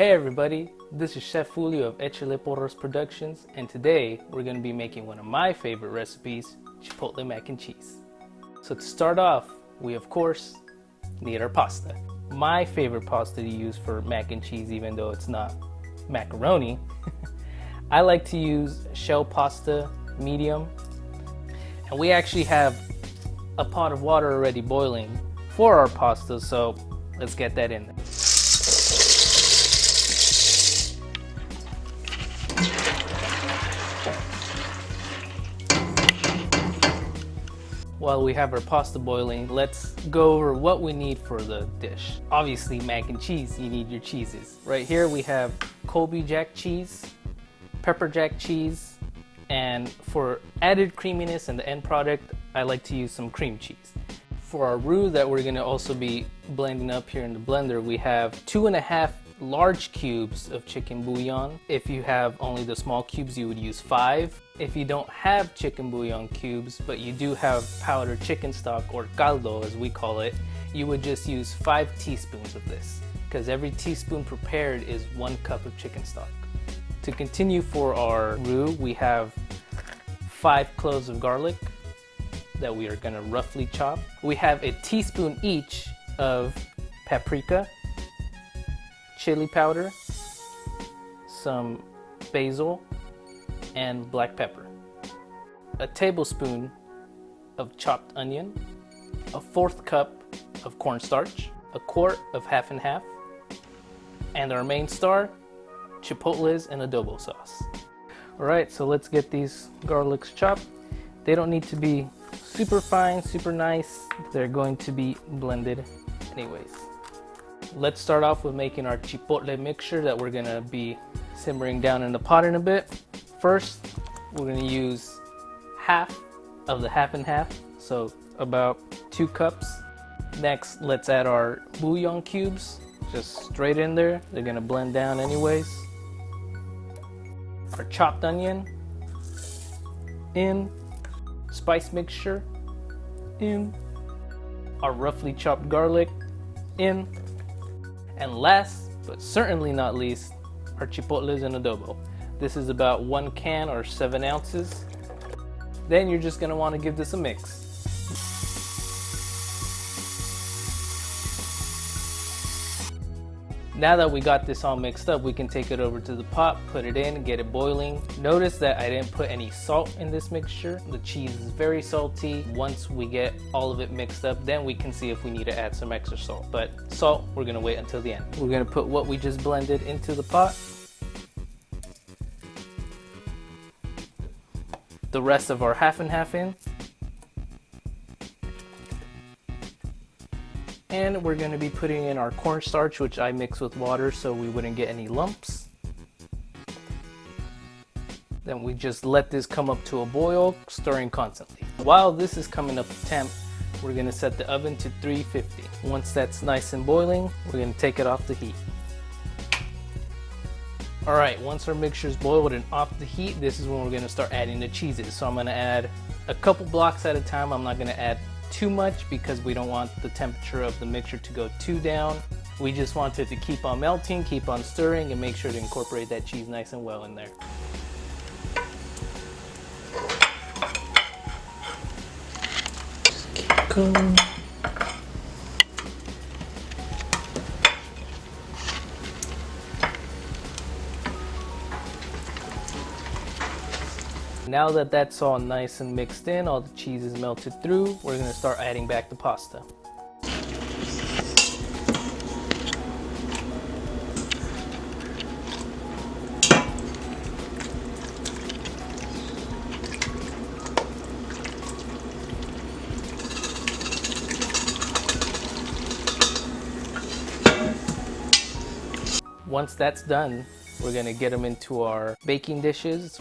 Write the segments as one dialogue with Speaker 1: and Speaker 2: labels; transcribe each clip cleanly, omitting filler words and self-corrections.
Speaker 1: Hey everybody, this is Chef Julio of Echale Porras Productions, and today we're going to be making one of my favorite recipes, Chipotle Mac and Cheese. So to start off, we of course need our pasta. My favorite pasta to use for mac and cheese, even though it's not macaroni, I like to use shell pasta medium. And we actually have a pot of water already boiling for our pasta, so let's get that in there. While we have our pasta boiling, let's go over what we need for the dish. Obviously, mac and cheese, you need your cheeses. Right here we have Colby Jack cheese, pepper jack cheese, and for added creaminess and the end product, I like to use some cream cheese. For our roux that we're gonna also be blending up here in the blender, we have 2.5 large cubes of chicken bouillon. If you have only the small cubes, you would use 5. If you don't have chicken bouillon cubes, but you do have powdered chicken stock, or caldo as we call it, you would just use 5 teaspoons of this, because every teaspoon prepared is 1 cup of chicken stock. To continue for our roux, we have 5 cloves of garlic that we are gonna roughly chop. We have a teaspoon each of paprika, chili powder, some basil, and black pepper, a tablespoon of chopped onion, a 1/4 cup of cornstarch, a quart of half and half, and our main star, chipotles and adobo sauce. Alright, so let's get these garlics chopped. They don't need to be super fine, super nice. They're going to be blended anyways. Let's start off with making our chipotle mixture that we're gonna be simmering down in the pot in a bit. First, we're gonna use half of the half and half, so about 2 cups. Next, let's add our bouillon cubes, just straight in there. They're gonna blend down anyways. Our chopped onion, in. Spice mixture, in. Our roughly chopped garlic, in. And last, but certainly not least, our chipotles and adobo. This is about 1 can or 7 ounces. Then you're just gonna wanna give this a mix. Now that we got this all mixed up, we can take it over to the pot, put it in, get it boiling. Notice that I didn't put any salt in this mixture. The cheese is very salty. Once we get all of it mixed up, then we can see if we need to add some extra salt. But salt, we're gonna wait until the end. We're gonna put what we just blended into the pot. The rest of our half and half in. And we're going to be putting in our cornstarch, which I mix with water so we wouldn't get any lumps. Then we just let this come up to a boil, stirring constantly. While this is coming up to temp, we're going to set the oven to 350. Once that's nice and boiling, we're going to take it off the heat. Alright, once our mixture is boiled and off the heat, this is when we're going to start adding the cheeses. So I'm going to add a couple blocks at a time. I'm not going to add too much because we don't want the temperature of the mixture to go too down. We just want it to keep on melting, keep on stirring, and make sure to incorporate that cheese nice and well in there. Just keep going. Now that that's all nice and mixed in, all the cheese is melted through, we're gonna start adding back the pasta. Once that's done, we're gonna get them into our baking dishes.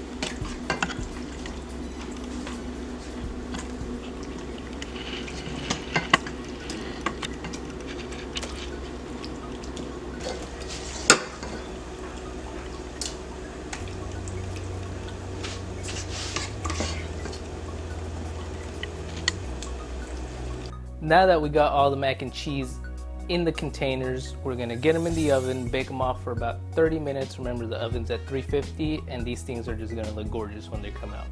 Speaker 1: Now that we got all the mac and cheese in the containers. We're gonna get them in the oven, bake them off for about 30 minutes. Remember, the oven's at 350, and these things are just gonna look gorgeous when they come out.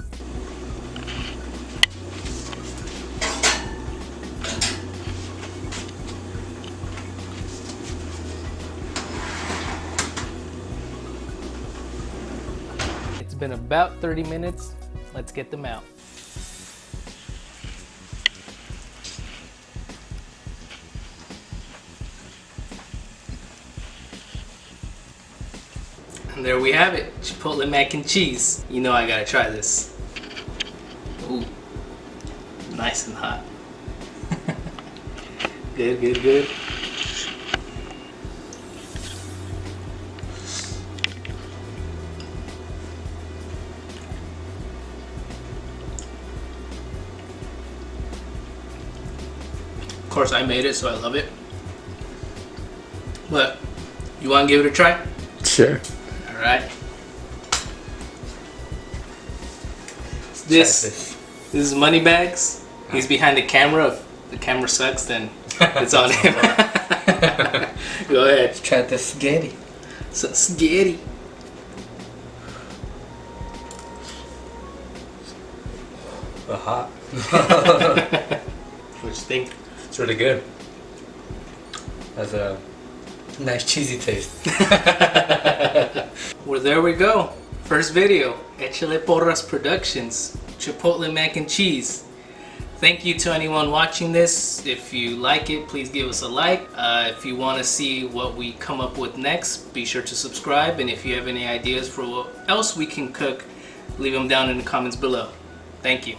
Speaker 1: It's been about 30 minutes. Let's get them out. And there we have it, Chipotle mac and cheese. You know I gotta try this. Ooh, nice and hot. Good, good, good. Of course I made it, so I love it. But, you wanna give it a try?
Speaker 2: Sure.
Speaker 1: Alright. This is Moneybags. He's behind the camera. If the camera sucks, then it's on him. Go ahead.
Speaker 2: Let's try the spaghetti.
Speaker 1: So, spaghetti.
Speaker 2: Hot.
Speaker 1: What you think?
Speaker 2: It's really good. Has a nice cheesy taste.
Speaker 1: Well, there we go. First video, Echale Porras Productions, Chipotle mac and cheese. Thank you to anyone watching this. If you like it, please give us a like. If you want to see what we come up with next, be sure to subscribe. And if you have any ideas for what else we can cook, leave them down in the comments below. Thank you.